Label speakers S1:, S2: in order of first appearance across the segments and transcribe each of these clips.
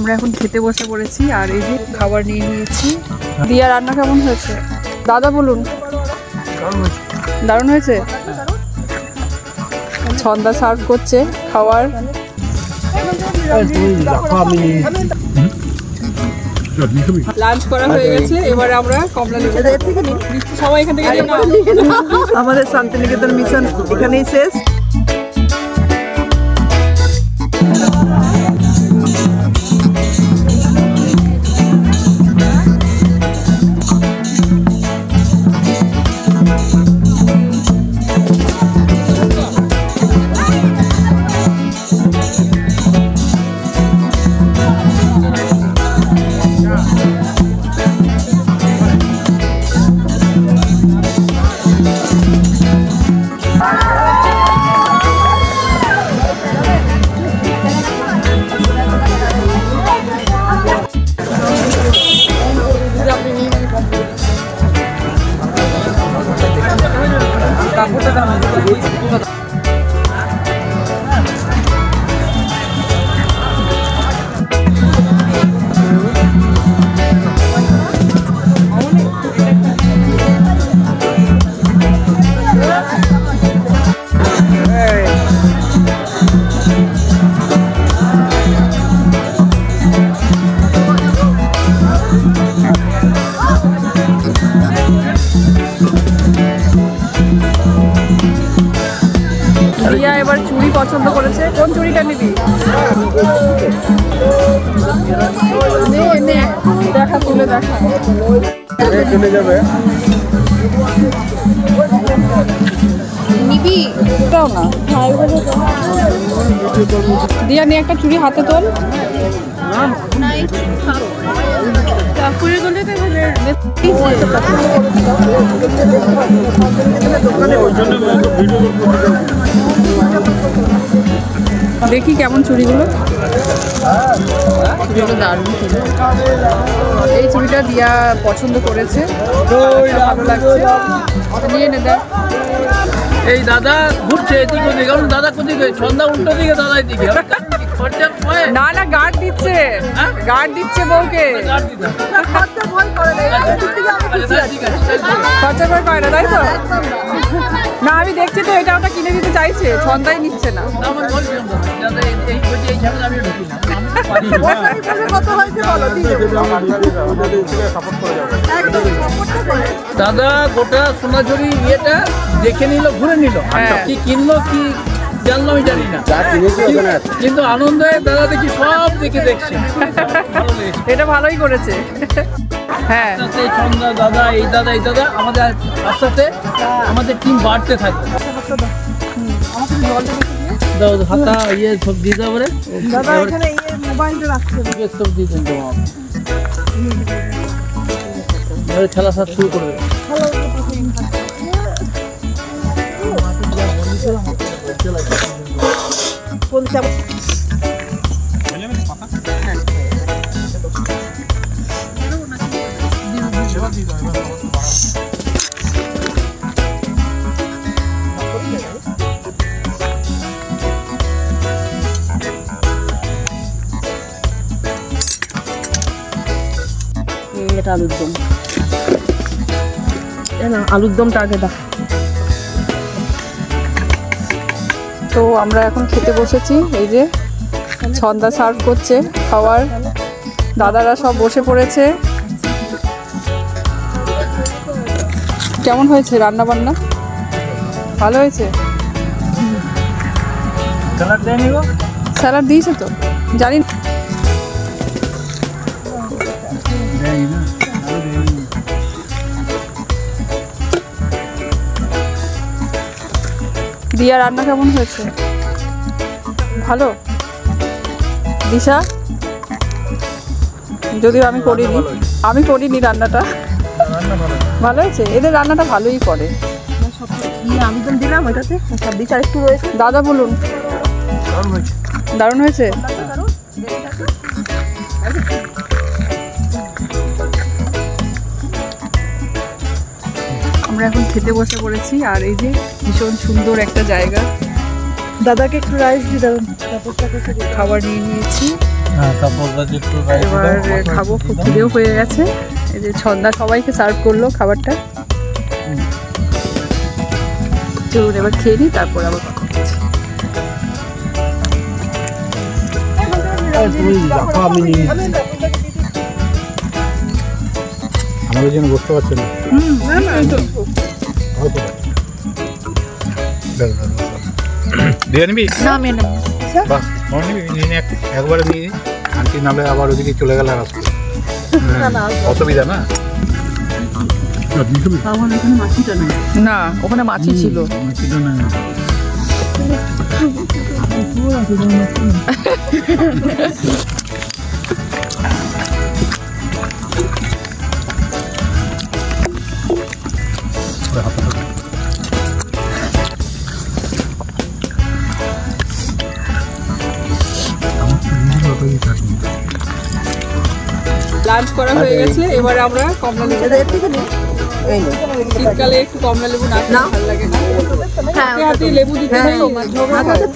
S1: আমরা এখন খেতে বসে পড়েছি আর এই যে খাবার নিয়ে নিয়েছি। দিয়া রান্না কেমন হয়েছে দাদা বলুন? দারুণ হয়েছে। ছন্দা সার্ভ করছে খাবার। লাঞ্চ করা হয়ে গেছে, এবারে আমরা কমলা লেবু সবাই এখান থেকে
S2: আমাদের শান্তিনিকেতন মিশন এখানেই শেষ।
S1: দিয়া এবার চুড়ি পছন্দ করেছে। কোন চুড়িটা নিবি? দেখা তুলে দেখা
S3: চলে যাবে
S1: নিবি তাও না। দিয়া নিয়ে একটা চুড়ি হাতে তোল। দেখি কেমন চুড়িগুলো। চুড়িগুলো দারুণ ছিল। এই চুড়িটা দিয়া পছন্দ করেছে, ভালো লাগছে। নিয়ে নে দেখ।
S4: এই দাদা ঘুরছে এদিকে ওদিকে, কারণ দাদা কোদিকে সন্ধ্যা উল্টো দিকে দাদা এদিকে।
S1: না না গার্ড দিচ্ছে, গার্ড দিচ্ছে বউকে। খরচা ভয় করে না তাই তো? না আমি দেখছি তো এটা ওটা কিনে দিতে চাইছে, ছন্দাই নিচ্ছে না।
S4: দাদা গোটা সোনাঝুরি ইয়েটা দেখে নিল, ঘুরে নিল, কি কিনলো কি জানলো আমি জানি না, কিন্তু আনন্দে দাদা দেখি সব দেখে দেখছে।
S1: এটা ভালোই করেছে। হ্যাঁ
S4: ছন্দা দাদা এই দাদা এই দাদা আমাদের আস্তে আস্তে আমাদের টিম বাড়তে থাকবে। হাতা ইয়ে সব দিয়ে দেওয়া পরে সব দিয়ে দেন খেলা সাথ শুরু করবে।
S2: এটা আলুর দম, আলুর দমটা আগে দেখ।
S1: তো আমরা এখন খেতে বসেছি। এই যে ছন্দা সার্ভ করছে খাবার, দাদারা সব বসে পড়েছে। কেমন হয়েছে রান্না বান্না? ভালো হয়েছে। স্যালাড দিয়েছে তো জানি না। দিয়া রান্না কেমন হয়েছে? ভালো। দিশা? যদিও আমি করিনি রান্নাটা। ভালো হয়েছে, এদের রান্নাটা ভালোই করে।
S2: আমি তো দিলাম ওইটাতে সবজি আর একটু রয়েছে।
S1: দাদা বলুন? দারুণ হয়েছে। আমরা এখন খেতে বসে পড়েছি আর এই যে ভীষণ সুন্দর একটা জায়গা।
S2: দাদাকে একটু রাইস দিয়ে দাও।
S1: খাবার নিয়ে নিয়েছি। এবার খাবো, খুব খিদেও হয়ে গেছে। এই যে ছন্দা সবাইকে সার্ভ করলো খাবারটা। চলুন এবার খেয়ে নিই, তারপর আবার কথা বলছি।
S3: আমাদের জন্য বসতে পারছে না। দিয়ে নিবি?
S1: না মেয়ে না,
S3: বাহ, মনে নিবি? নিয়ে একবারে নিয়ে আন্টি, নাহলে আবার ওদিকে চলে গেলে আসবে, অসুবিধা না।
S2: আমার এখানে মাছিটা নেই।
S1: না ওখানে মাছি ছিল। লাঞ্চ করা হয়ে গেছে, এবার আমরা কমলা লেবু, শীতকালে একটু কমলা লেবু না খেলে ভালো লাগে না। হাতে হাতে লেবু দিতে নেই,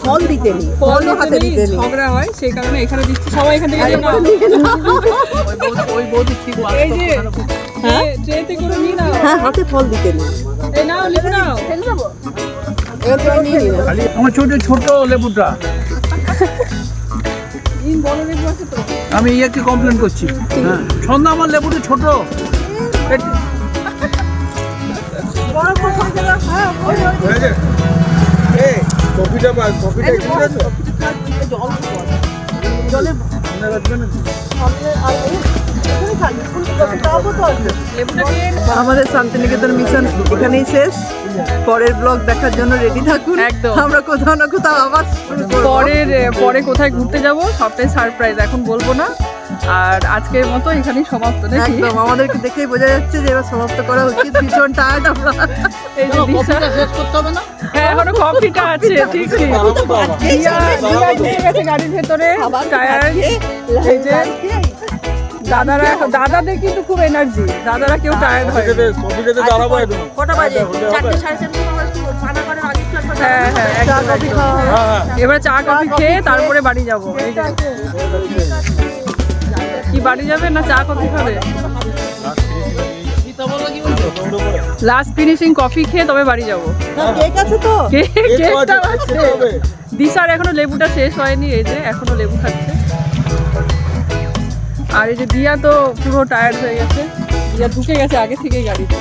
S2: ফল দিতে নেই,
S1: ফল হাতে দিতে নেই, ঝগড়া হয়, সেই কারণে এখানে দিচ্ছি। সবাই এখান থেকে নিয়ে নাও।
S4: ওই বৌদি ঠিক
S1: এই যে ট্রেতে করে নিয়ে নাও।
S2: হাতে ফল দিতে নেই।
S1: এই নাও লেবু নাও।
S2: এবার তো নিয়ে নিলাম।
S4: আমার ছোট ছোট লেবুটা,
S1: বড় লেবু আছে তো?
S4: আমি ইয়াকে কমপ্লেন করছি। হ্যাঁ, সন্ধ্যা আমার লেবুটা ছোট।
S3: কফিটা পাই, কফিটা কি আছে?
S2: আমাদের শান্তিনিকেতন মিশন এখানেই শেষ। পরের ব্লগ দেখার জন্য রেডি থাকুন।
S1: একদম।
S2: আমরা কোথাও না কোথাও আবার শুরু করব।
S1: পরে কোথায় ঘুরতে যাব সবটাই সারপ্রাইজ, এখন বলবো না। আর আজকের মতো এখানেই সমাপ্ত নাকি?
S2: একদম, আমাদেরকে দেখেই বোঝা যাচ্ছে যে এবার সমাপ্ত করা উচিত। ভীষণ টায়ার্ড আমরা।
S1: এই যে দিশা,
S4: শেষ করতে হবে না?
S1: হ্যাঁ এখনো কফিটা আছে, ঠিক ঠিক। দিয়া নিয়ে গেছে গাড়ির ভেতরে টায়ার। এই যে দাদারা, দাদাদের কিন্তু খুব এনার্জি, দাদারা কেউ টায়ার্ড হয়।
S3: কফিটাতে দাঁড়াবো একদম।
S2: কটা বাজে? 4:30
S1: হ্যাঁ হ্যাঁ,
S2: চা
S1: একদম,
S2: কফি
S1: একদম।
S2: খাওয়া হবে।
S1: এবার চা কফি খেয়ে তারপরে বাড়ি যাব। কি বাড়ি যাবে না চা কফি খাবে? লাস্ট ফিনিশিং কফি খেয়ে তবে বাড়ি যাব।
S2: কেক আছে তো?
S1: কেকটা আছে। দিশার এখনো লেবুটা শেষ হয়নি, এই যে এখনো লেবু খাচ্ছে। আর এই যে দিয়া তো পুরো টায়ার্ড হয়ে গেছে, দিয়া ঢুকে গেছে আগে থেকেই গাড়িতে,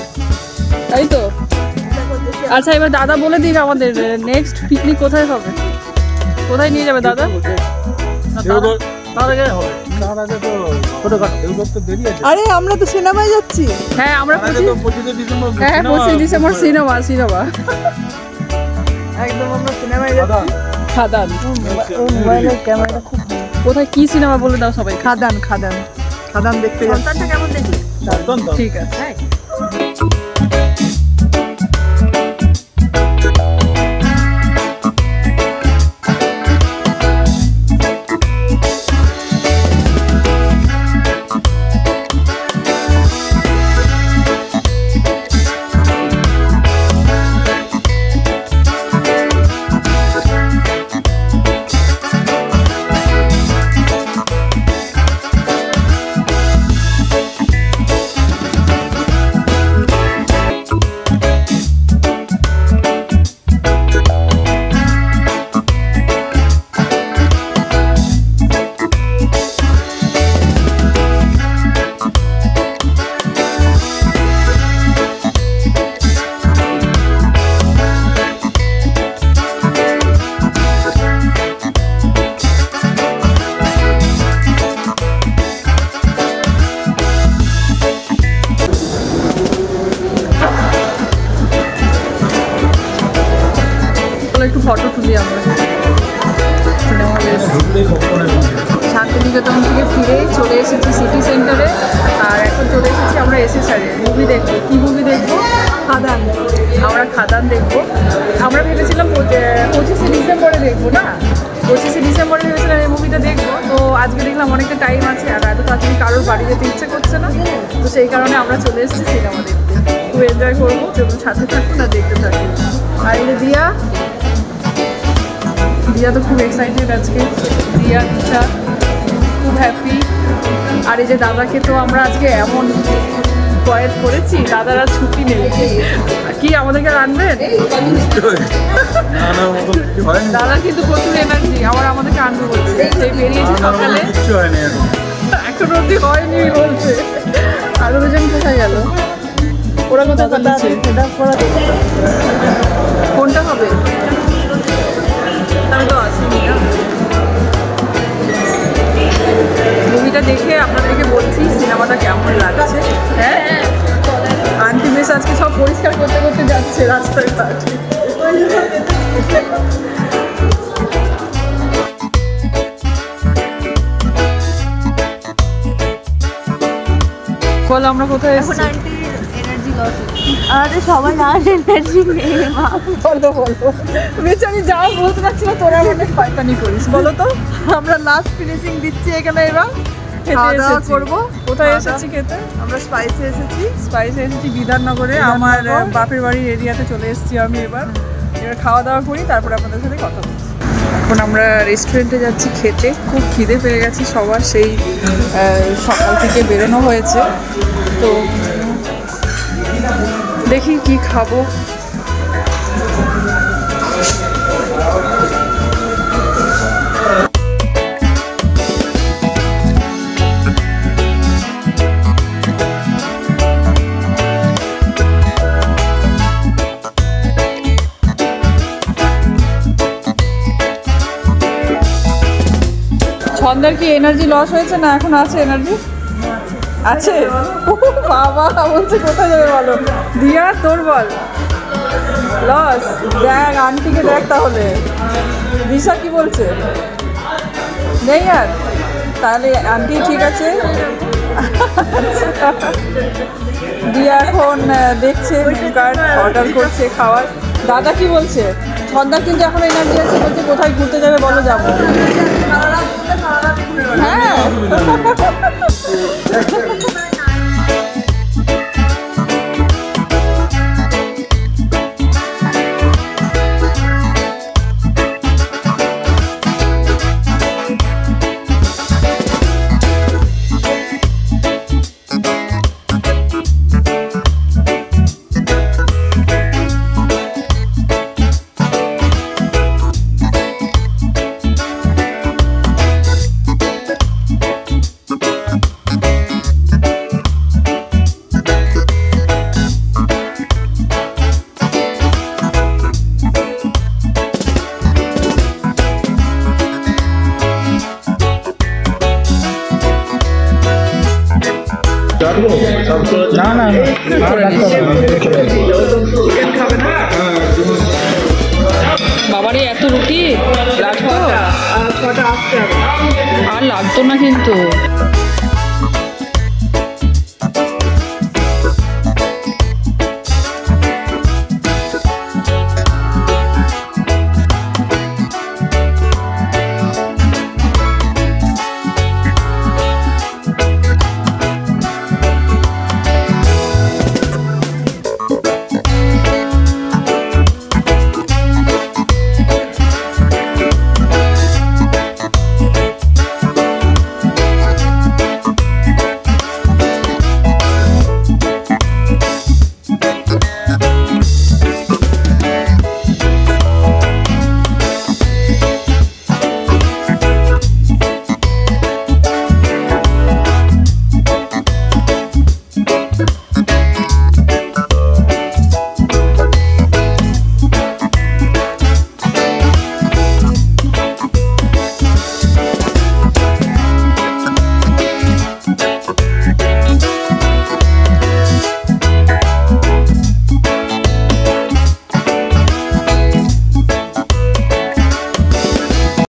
S1: তাই তো? আচ্ছা এবার দাদা বলে দিন আমাদের নেক্সট পিকনিক কোথায় হবে, কোথায় নিয়ে যাবে দাদা?
S2: আরে আমরা তো সিনেমায় যাচ্ছি।
S1: হ্যাঁ আমরা 25 ডিসেম্বর সিনেমা
S2: একদম আমরা সিনেমায় যাচ্ছি।
S1: খাদান।
S2: মোবাইলের ক্যামেরাটা খুব
S1: কোথায় কি সিনেমা বলে দাও সবাই।
S2: খাদান দেখতে যাচ্ছি। কেমন দেখি?
S1: ঠিক আছে। একটু ফটো তুলি আমরা। শান্তিনিকেতন থেকে ফিরে চলে এসেছি সিটি সেন্টারে, আর এখন চলে এসেছি আমরা এসএসআরে মুভি দেখবো। কি মুভি দেখবো? খাদান। আমরা খাদান দেখবো। আমরা ভেবেছিলাম 25শে ডিসেম্বরে দেখবো, না 25শে ডিসেম্বরে ভেবেছিলাম এই মুভিটা দেখবো। তো আজকে দেখলাম অনেকটা টাইম আছে, আর এত তাড়াতাড়ি কারোর বাড়ি যেতে ইচ্ছে করছে না, তো সেই কারণে আমরা চলে এসেছি সিনেমা দেখতে। খুব এনজয় করবো, যেমন সাথে থাকুন আর দেখতে থাকুন। আর এই যে দিয়া তো খুব এক্সাইটেড আজকে। দিয়া দিশা খুব হ্যাপি। আর এই যে দাদাকে তো আমরা আজকে এমন কয়েদ করেছি, দাদারা ছুটি নেই। কি আমাদেরকে আনবেন? দাদা কিন্তু প্রচুর এনার্জি, আবার আমাদেরকে আনবে বলছে। সেই বেরিয়েছি সকালে, এখন অব্দি হয়নি বলছে। আরো দুজন কোথায় গেল? ওরা কোথায় পালিয়েছে? কোনটা হবে? আমি তো আসিনি না। মুভিটা দেখে আপনাদেরকে বলছি সিনেমাটা কেমন লাগছে। হ্যাঁ, আন্টি বেশ আজকে সব পরিষ্কার করতে করতে যাচ্ছে রাস্তায় ঘাট। বলো আমরা কোথায় এসেছি?
S5: আমাদের সবাই আর এনার্জি নেই মা।
S1: বলো বলো, বেচারি যা বলতে পারছি না, তোরা অনেক শয়তানি করিস। বলো তো,
S2: আমরা লাস্ট ফিনিশিং দিচ্ছি এখানে। এবার খাওয়া দাওয়া করবো।
S1: কোথায় এসেছি খেতে?
S2: আমরা স্পাইসে এসেছি।
S1: স্পাইসে এসেছি বিধাননগরে। আমার বাপের বাড়ির এরিয়াতে চলে এসেছি আমি। এবার খাওয়া দাওয়া করি, তারপরে আপনাদের সাথে কথা বলছি। এখন আমরা রেস্টুরেন্টে যাচ্ছি খেতে। খুব খিদে পেয়ে গেছে সবার, সেই সকাল থেকে বেরোনো হয়েছে। তো দেখি কি খাবো। ছন্দার কি এনার্জি লস হয়েছে না এখন আছে এনার্জি? আছে। বাবা বলছে কোথায় যাবে বলো। দিয়া তোর বল লস। দেখ আন্টিকে দেখ তাহলে। দিশা কি বলছে? নেই আর? তাহলে আন্টি ঠিক আছে। দিয়া এখন দেখছে, কার্ড অর্ডার করছে খাওয়ার। দাদা কি বলছে? ছন্দার কিন্তু এখন এনার্জি আছে, বলছে কোথায় ঘুরতে যাবে বলো, যাবো। হ্যাঁ
S3: না না
S1: বাবারে এত রুটি লাগতো আর লাগতো না কিন্তু।